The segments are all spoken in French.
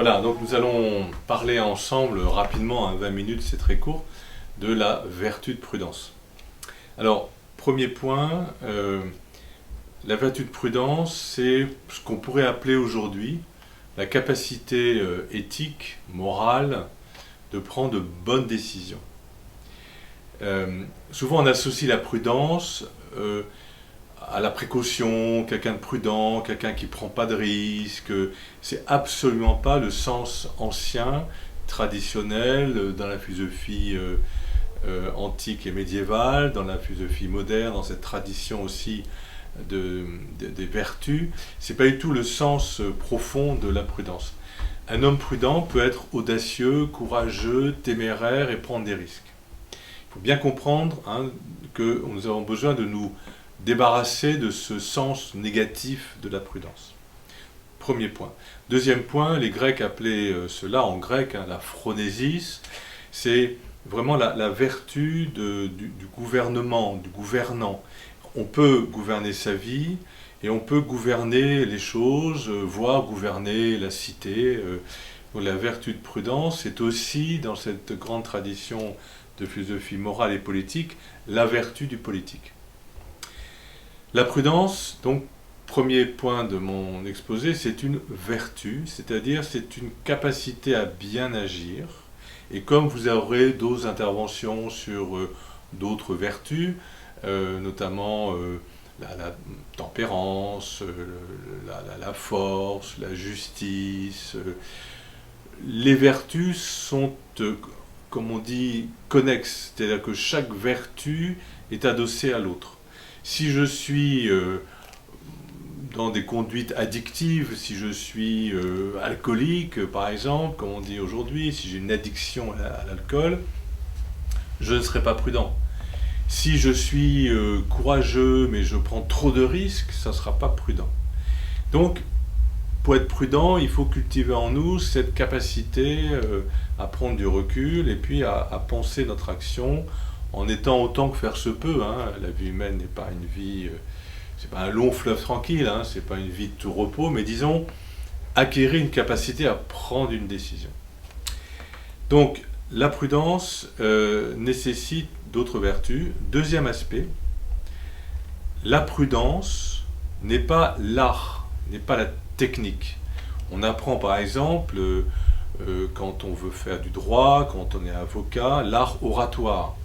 Voilà, donc nous allons parler ensemble rapidement, 20 minutes c'est très court, de la vertu de prudence. Alors, premier point, la vertu de prudence, c'est ce qu'on pourrait appeler aujourd'hui la capacité éthique, morale, de prendre de bonnes décisions. Souvent on associe la prudence à la précaution, quelqu'un de prudent, quelqu'un qui ne prend pas de risques. C'est absolument pas le sens ancien, traditionnel, dans la philosophie antique et médiévale, dans la philosophie moderne, dans cette tradition aussi des vertus. C'est pas du tout le sens profond de la prudence. Un homme prudent peut être audacieux, courageux, téméraire et prendre des risques. Il faut bien comprendre que nous avons besoin de nous débarrasser de ce sens négatif de la prudence. Premier point. Deuxième point, les Grecs appelaient cela en grec la phronésis. C'est vraiment la vertu du gouvernement, du gouvernant. On peut gouverner sa vie et on peut gouverner les choses, voire gouverner la cité. Donc la vertu de prudence est aussi, dans cette grande tradition de philosophie morale et politique, la vertu du politique. La prudence, donc, premier point de mon exposé, c'est une vertu, c'est-à-dire c'est une capacité à bien agir. Et comme vous aurez d'autres interventions sur d'autres vertus, notamment la tempérance, la force, la justice, les vertus sont, comme on dit, connexes, c'est-à-dire que chaque vertu est adossée à l'autre. Si je suis dans des conduites addictives, si je suis alcoolique, par exemple, comme on dit aujourd'hui, si j'ai une addiction à l'alcool, je ne serai pas prudent. Si je suis courageux, mais je prends trop de risques, ça ne sera pas prudent. Donc, pour être prudent, il faut cultiver en nous cette capacité à prendre du recul et puis à penser notre action en étant autant que faire se peut. La vie humaine n'est pas une vie, c'est pas un long fleuve tranquille, c'est pas une vie de tout repos, mais disons, acquérir une capacité à prendre une décision. Donc, la prudence nécessite d'autres vertus. Deuxième aspect, la prudence n'est pas l'art, n'est pas la technique. On apprend par exemple, quand on veut faire du droit, quand on est avocat, l'art oratoire.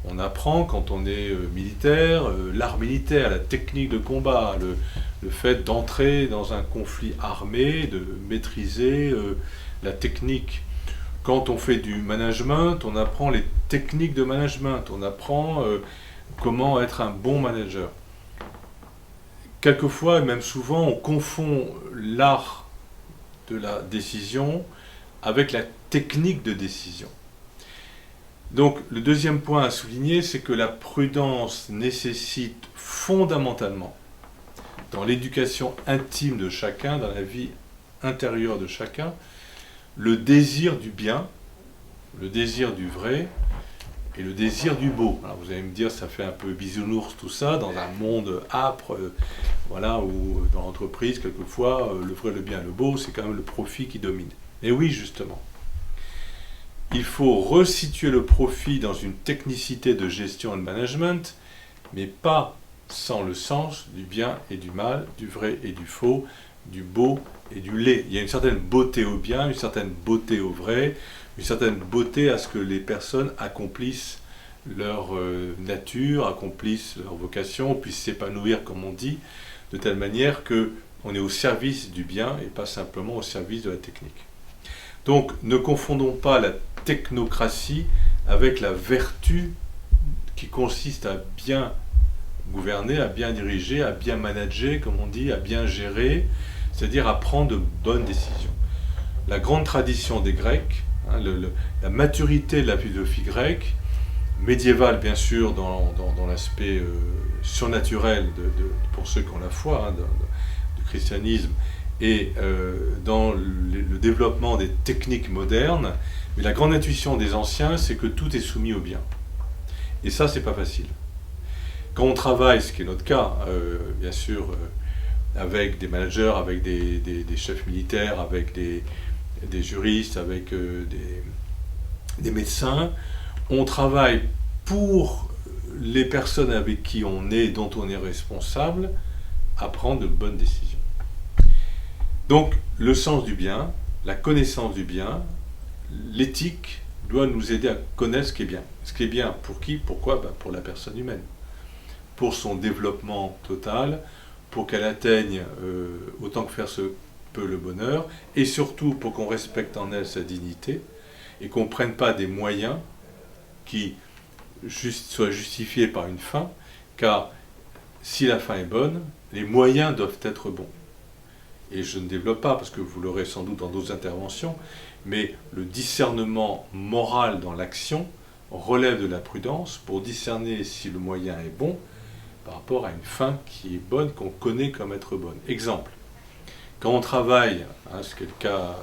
On apprend quand on est militaire, l'art militaire, la technique de combat, le fait d'entrer dans un conflit armé, de maîtriser la technique. Quand on fait du management, on apprend les techniques de management, on apprend comment être un bon manager. Quelquefois, et même souvent, on confond l'art de la décision avec la technique de décision. Donc, le deuxième point à souligner, c'est que la prudence nécessite fondamentalement, dans l'éducation intime de chacun, dans la vie intérieure de chacun, le désir du bien, le désir du vrai et le désir du beau. Alors vous allez me dire, ça fait un peu bisounours tout ça, dans un monde âpre, où dans l'entreprise, quelquefois, le vrai, le bien, le beau, c'est quand même le profit qui domine. Et oui, justement. Il faut resituer le profit dans une technicité de gestion et de management, mais pas sans le sens du bien et du mal, du vrai et du faux, du beau et du laid. Il y a une certaine beauté au bien, une certaine beauté au vrai, une certaine beauté à ce que les personnes accomplissent leur nature, accomplissent leur vocation, puissent s'épanouir, comme on dit, de telle manière qu'on est au service du bien et pas simplement au service de la technique. Donc, ne confondons pas la technocratie avec la vertu qui consiste à bien gouverner, à bien diriger, à bien manager, comme on dit, à bien gérer, c'est-à-dire à prendre de bonnes décisions. La grande tradition des Grecs, la maturité de la philosophie grecque, médiévale bien sûr dans l'aspect surnaturel pour ceux qui ont la foi du christianisme, et dans le développement des techniques modernes, mais la grande intuition des anciens, c'est que tout est soumis au bien. Et ça, c'est pas facile. Quand on travaille, ce qui est notre cas, bien sûr, avec des managers, avec des chefs militaires, avec des des juristes, avec des médecins. On travaille pour les personnes avec qui on est, dont on est responsable, à prendre de bonnes décisions. Donc, le sens du bien, la connaissance du bien, l'éthique doit nous aider à connaître ce qui est bien. Ce qui est bien pour qui? Pourquoi? Pour la personne humaine. Pour son développement total, pour qu'elle atteigne autant que faire se peut le bonheur, et surtout pour qu'on respecte en elle sa dignité, et qu'on ne prenne pas des moyens qui soient justifiés par une fin, car si la fin est bonne, les moyens doivent être bons. Et je ne développe pas, parce que vous l'aurez sans doute dans d'autres interventions, mais le discernement moral dans l'action relève de la prudence pour discerner si le moyen est bon par rapport à une fin qui est bonne, qu'on connaît comme être bonne. Exemple, quand on travaille, ce qui est le cas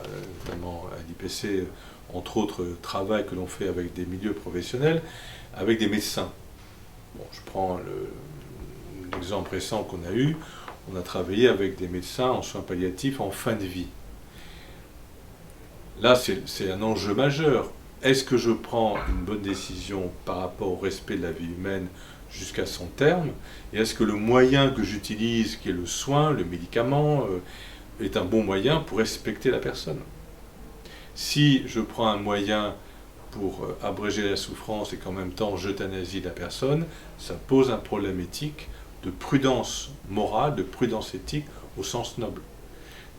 notamment à l'IPC, entre autres travail que l'on fait avec des milieux professionnels, avec des médecins. Bon, je prends l'exemple récent qu'on a eu, on a travaillé avec des médecins en soins palliatifs en fin de vie. Là, c'est un enjeu majeur. Est-ce que je prends une bonne décision par rapport au respect de la vie humaine jusqu'à son terme? Et est-ce que le moyen que j'utilise, qui est le soin, le médicament, est un bon moyen pour respecter la personne? Si je prends un moyen pour abréger la souffrance et qu'en même temps j'euthanasie la personne, ça pose un problème éthique de prudence morale, de prudence éthique au sens noble.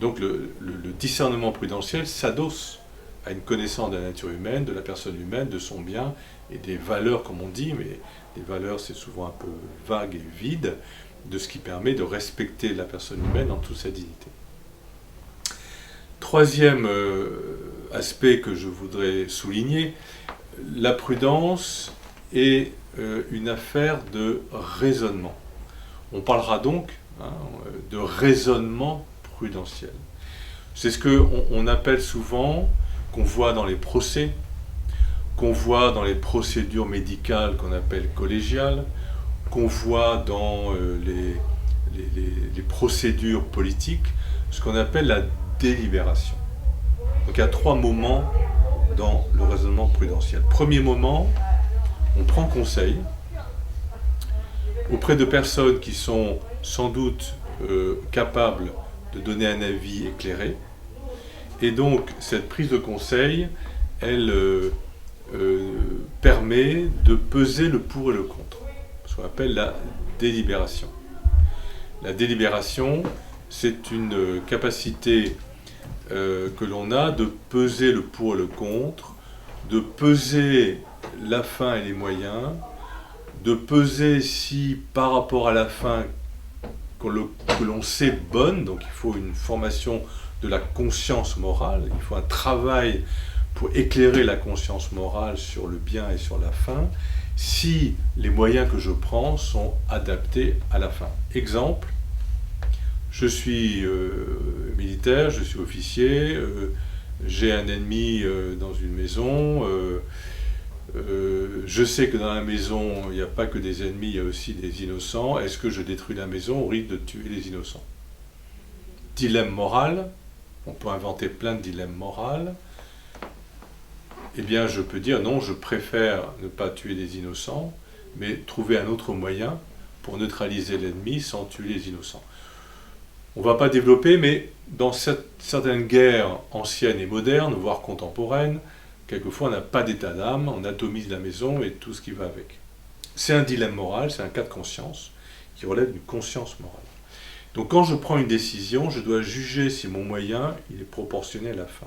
Donc le discernement prudentiel s'adosse à une connaissance de la nature humaine, de la personne humaine, de son bien et des valeurs, comme on dit, mais les valeurs c'est souvent un peu vague et vide, de ce qui permet de respecter la personne humaine en toute sa dignité. Troisième aspect que je voudrais souligner, la prudence est une affaire de raisonnement. On parlera donc de raisonnement prudentiel. C'est ce qu'on appelle souvent, qu'on voit dans les procès, qu'on voit dans les procédures médicales qu'on appelle collégiales, qu'on voit dans les procédures politiques, ce qu'on appelle la délibération. Donc il y a 3 moments dans le raisonnement prudentiel. Premier moment, on prend conseil auprès de personnes qui sont sans doute capables de donner un avis éclairé. Et donc cette prise de conseil, elle permet de peser le pour et le contre, ce qu'on appelle la délibération. La délibération, c'est une capacité que l'on a de peser le pour et le contre, de peser la fin et les moyens, de peser si par rapport à la fin que l'on sait bonne, donc il faut une formation de la conscience morale, il faut un travail pour éclairer la conscience morale sur le bien et sur la fin, si les moyens que je prends sont adaptés à la fin. Exemple, je suis militaire, je suis officier, j'ai un ennemi dans une maison, je sais que dans la maison, il n'y a pas que des ennemis, il y a aussi des innocents. Est-ce que je détruis la maison au risque de tuer les innocents? Dilemme moral, on peut inventer plein de dilemmes moraux. Eh bien, je peux dire non, je préfère ne pas tuer des innocents, mais trouver un autre moyen pour neutraliser l'ennemi sans tuer les innocents. On ne va pas développer, mais dans certaines guerres anciennes et modernes, voire contemporaines, quelquefois on n'a pas d'état d'âme, on atomise la maison et tout ce qui va avec. C'est un dilemme moral, c'est un cas de conscience qui relève d'une conscience morale. Donc quand je prends une décision, je dois juger si mon moyen il est proportionné à la fin.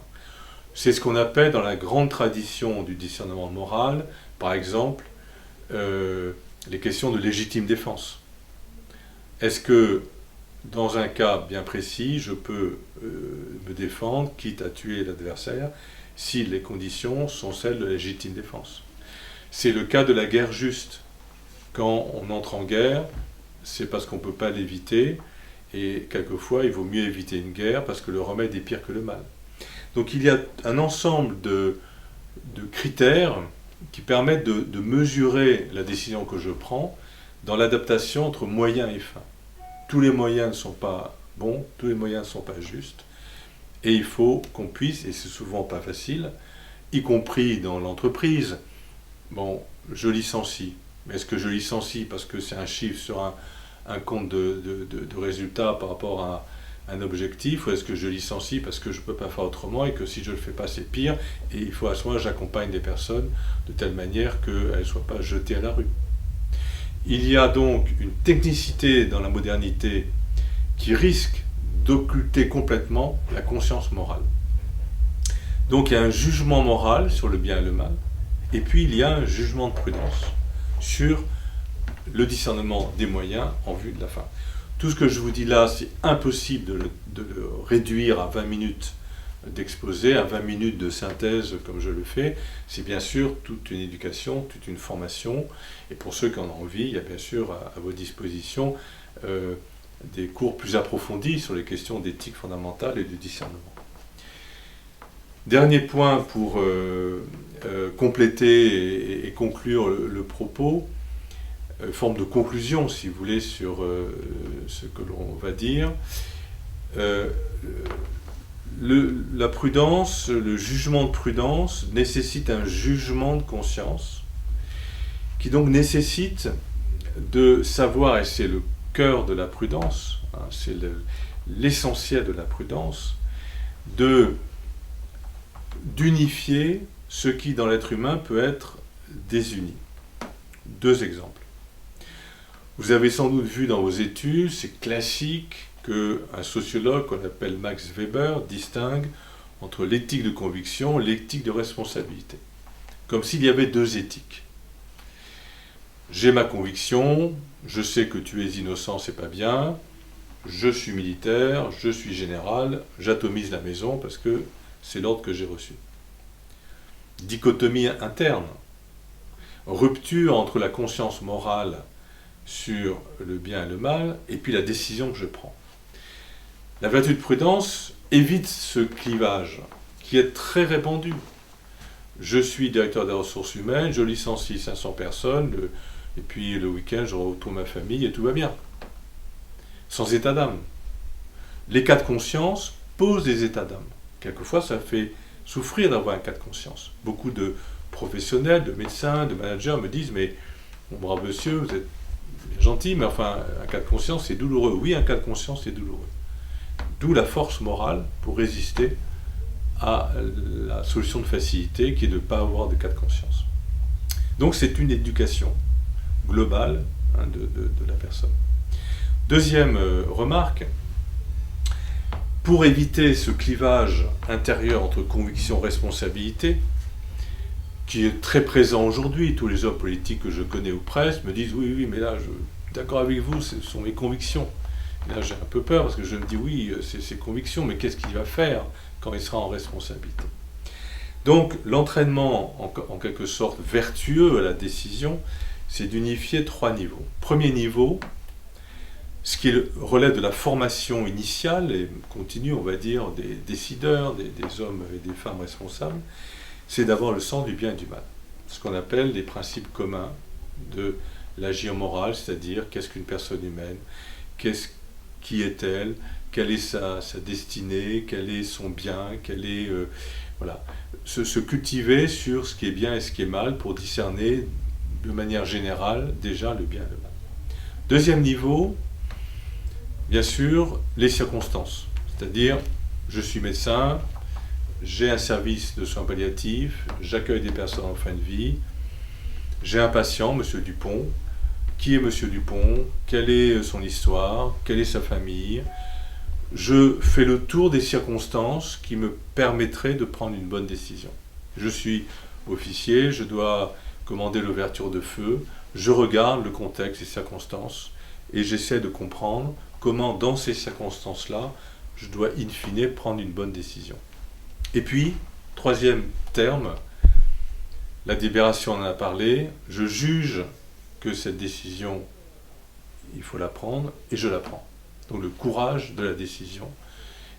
C'est ce qu'on appelle dans la grande tradition du discernement moral, par exemple, les questions de légitime défense. Est-ce que dans un cas bien précis, je peux me défendre, quitte à tuer l'adversaire, si les conditions sont celles de la légitime défense? C'est le cas de la guerre juste. Quand on entre en guerre, c'est parce qu'on ne peut pas l'éviter, et quelquefois il vaut mieux éviter une guerre parce que le remède est pire que le mal. Donc il y a un ensemble de critères qui permettent de mesurer la décision que je prends dans l'adaptation entre moyens et fins. Tous les moyens ne sont pas bons, tous les moyens ne sont pas justes, Et il faut qu'on puisse, et c'est souvent pas facile, y compris dans l'entreprise, bon, je licencie. Mais est-ce que je licencie parce que c'est un chiffre sur un compte de résultats par rapport à un objectif, ou est-ce que je licencie parce que je ne peux pas faire autrement et que si je ne le fais pas, c'est pire, et il faut à ce moment-là, j'accompagne des personnes de telle manière qu'elles ne soient pas jetées à la rue. Il y a donc une technicité dans la modernité qui risque d'occulter complètement la conscience morale. Donc il y a un jugement moral sur le bien et le mal, et puis il y a un jugement de prudence sur le discernement des moyens en vue de la fin. Tout ce que je vous dis là, c'est impossible de le réduire à 20 minutes d'exposé, à 20 minutes de synthèse comme je le fais. C'est bien sûr toute une éducation, toute une formation, et pour ceux qui en ont envie, il y a bien sûr à vos dispositions des cours plus approfondis sur les questions d'éthique fondamentale et de discernement. Dernier point pour compléter et conclure le propos, forme de conclusion, si vous voulez, sur ce que l'on va dire. La prudence, le jugement de prudence nécessite un jugement de conscience qui donc nécessite de savoir, et c'est le cœur de la prudence, hein, c'est l'essentiel de la prudence, d'unifier ce qui dans l'être humain peut être désuni. Deux exemples. Vous avez sans doute vu dans vos études, c'est classique qu'un sociologue qu'on appelle Max Weber distingue entre l'éthique de conviction et l'éthique de responsabilité. Comme s'il y avait deux éthiques. J'ai ma conviction, je sais que tu es innocent, c'est pas bien, je suis militaire, je suis général, j'atomise la maison parce que c'est l'ordre que j'ai reçu. Dichotomie interne. Rupture entre la conscience morale sur le bien et le mal, et puis la décision que je prends. La vertu de prudence évite ce clivage qui est très répandu. Je suis directeur des ressources humaines, je licencie 500 personnes, et puis le week-end je retrouve ma famille et tout va bien. Sans état d'âme. Les cas de conscience posent des états d'âme. Quelquefois ça fait souffrir d'avoir un cas de conscience. Beaucoup de professionnels, de médecins, de managers me disent « mais mon brave monsieur, vous êtes bien gentil, mais enfin, un cas de conscience, c'est douloureux. » Oui, un cas de conscience, c'est douloureux. D'où la force morale pour résister à la solution de facilité qui est de ne pas avoir de cas de conscience. Donc c'est une éducation globale de la personne. Deuxième remarque, pour éviter ce clivage intérieur entre conviction et responsabilité, qui est très présent aujourd'hui, tous les hommes politiques que je connais ou presque me disent « oui, mais là, je suis d'accord avec vous, ce sont mes convictions ». Et là, j'ai un peu peur parce que je me dis « oui, c'est ses convictions, mais qu'est-ce qu'il va faire quand il sera en responsabilité ?» Donc, l'entraînement, en quelque sorte vertueux à la décision, c'est d'unifier trois niveaux. Premier niveau, ce qui relève de la formation initiale et continue, on va dire, des décideurs, des hommes et des femmes responsables, c'est d'avoir le sens du bien et du mal. Ce qu'on appelle les principes communs de l'agir moral, c'est-à-dire qu'est-ce qu'une personne humaine, qui est-elle, quelle est sa destinée, quel est son bien, quel est... voilà. Se cultiver sur ce qui est bien et ce qui est mal pour discerner de manière générale déjà le bien et le mal. Deuxième niveau, bien sûr, les circonstances. C'est-à-dire, je suis médecin, j'ai un service de soins palliatifs, j'accueille des personnes en fin de vie, j'ai un patient, Monsieur Dupont. Qui est Monsieur Dupont? Quelle est son histoire? Quelle est sa famille? Je fais le tour des circonstances qui me permettraient de prendre une bonne décision. Je suis officier, je dois commander l'ouverture de feu, je regarde le contexte, les circonstances, et j'essaie de comprendre comment, dans ces circonstances-là, je dois in fine prendre une bonne décision. Et puis, troisième terme, la délibération, on en a parlé, je juge que cette décision, il faut la prendre, et je la prends. Donc le courage de la décision,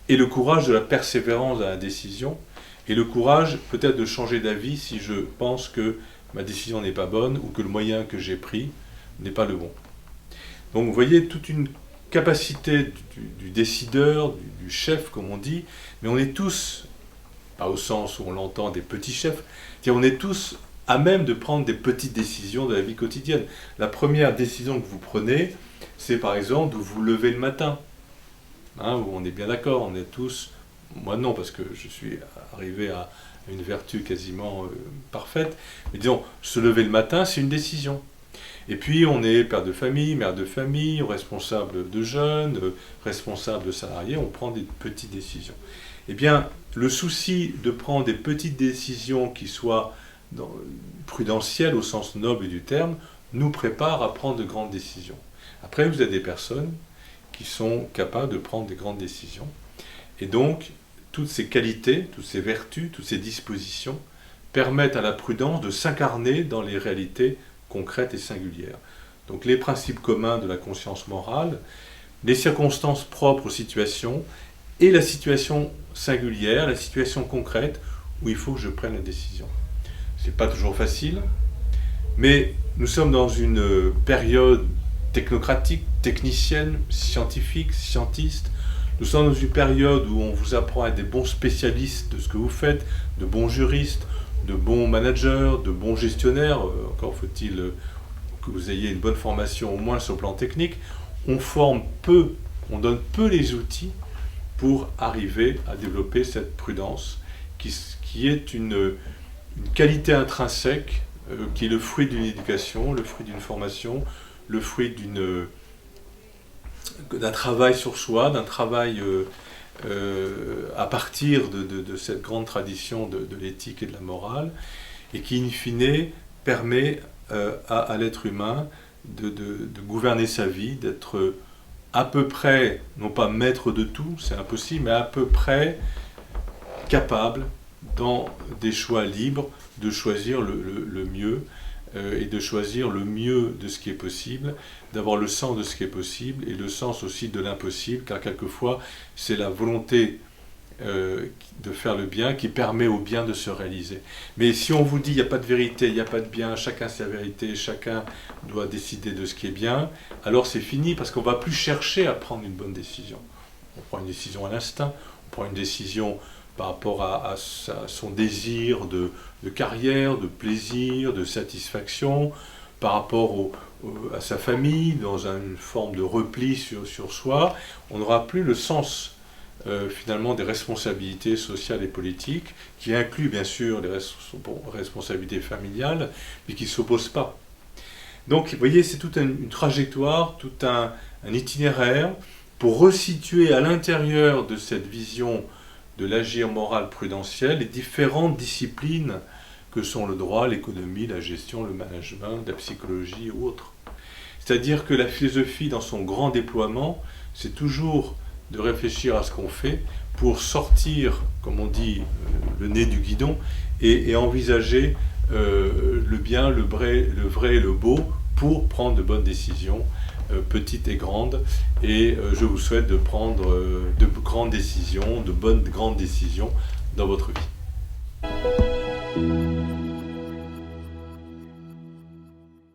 et le courage de la persévérance dans la décision, et le courage peut-être de changer d'avis si je pense que ma décision n'est pas bonne, ou que le moyen que j'ai pris n'est pas le bon. Donc vous voyez toute une capacité du décideur, du chef, comme on dit, mais on est tous, pas au sens où on l'entend des petits chefs, c'est-à-dire on est tous à même de prendre des petites décisions de la vie quotidienne. La première décision que vous prenez, c'est par exemple de vous lever le matin. Où on est bien d'accord, on est tous, moi non, parce que je suis arrivé à une vertu quasiment parfaite, mais disons, se lever le matin, c'est une décision. Et puis on est père de famille, mère de famille, responsable de jeunes, responsable de salariés, on prend des petites décisions. Eh bien, le souci de prendre des petites décisions qui soient prudentielles au sens noble du terme, nous prépare à prendre de grandes décisions. Après, vous avez des personnes qui sont capables de prendre des grandes décisions. Et donc, toutes ces qualités, toutes ces vertus, toutes ces dispositions permettent à la prudence de s'incarner dans les réalités concrètes et singulières. Donc les principes communs de la conscience morale, les circonstances propres aux situations et la situation singulière, la situation concrète où il faut que je prenne la décision. C'est pas toujours facile, mais nous sommes dans une période technocratique, technicienne, scientifique, scientiste. Nous sommes dans une période où on vous apprend à être des bons spécialistes de ce que vous faites, de bons juristes, de bons managers, de bons gestionnaires. Encore faut-il que vous ayez une bonne formation, au moins sur le plan technique. On forme peu, on donne peu les outils pour arriver à développer cette prudence qui est une qualité intrinsèque qui est le fruit d'une éducation, le fruit d'une formation, le fruit d'un travail sur soi, d'un travail à partir de cette grande tradition de l'éthique et de la morale, et qui, in fine, permet à l'être humain de gouverner sa vie, d'être à peu près, non pas maître de tout, c'est impossible, mais à peu près capable, dans des choix libres, de choisir le mieux, et de choisir le mieux de ce qui est possible, d'avoir le sens de ce qui est possible et le sens aussi de l'impossible, car quelquefois c'est la volonté de faire le bien qui permet au bien de se réaliser. Mais si on vous dit il n'y a pas de vérité, il n'y a pas de bien, chacun sa vérité, chacun doit décider de ce qui est bien, alors c'est fini parce qu'on ne va plus chercher à prendre une bonne décision. On prend une décision à l'instinct, on prend une décision par rapport à son désir de carrière, de plaisir, de satisfaction, par rapport à sa famille, dans une forme de repli sur soi. On n'aura plus le sens finalement des responsabilités sociales et politiques, qui incluent bien sûr les responsabilités familiales, mais qui ne s'opposent pas. Donc vous voyez, c'est toute une trajectoire, tout un itinéraire pour resituer à l'intérieur de cette vision de l'agir moral prudentiel les différentes disciplines que sont le droit, l'économie, la gestion, le management, la psychologie ou autres. C'est-à-dire que la philosophie, dans son grand déploiement, c'est toujours de réfléchir à ce qu'on fait pour sortir, comme on dit, le nez du guidon et envisager le bien, le vrai et le beau pour prendre de bonnes décisions, petites et grandes. Et je vous souhaite de prendre de grandes décisions, de bonnes grandes décisions dans votre vie.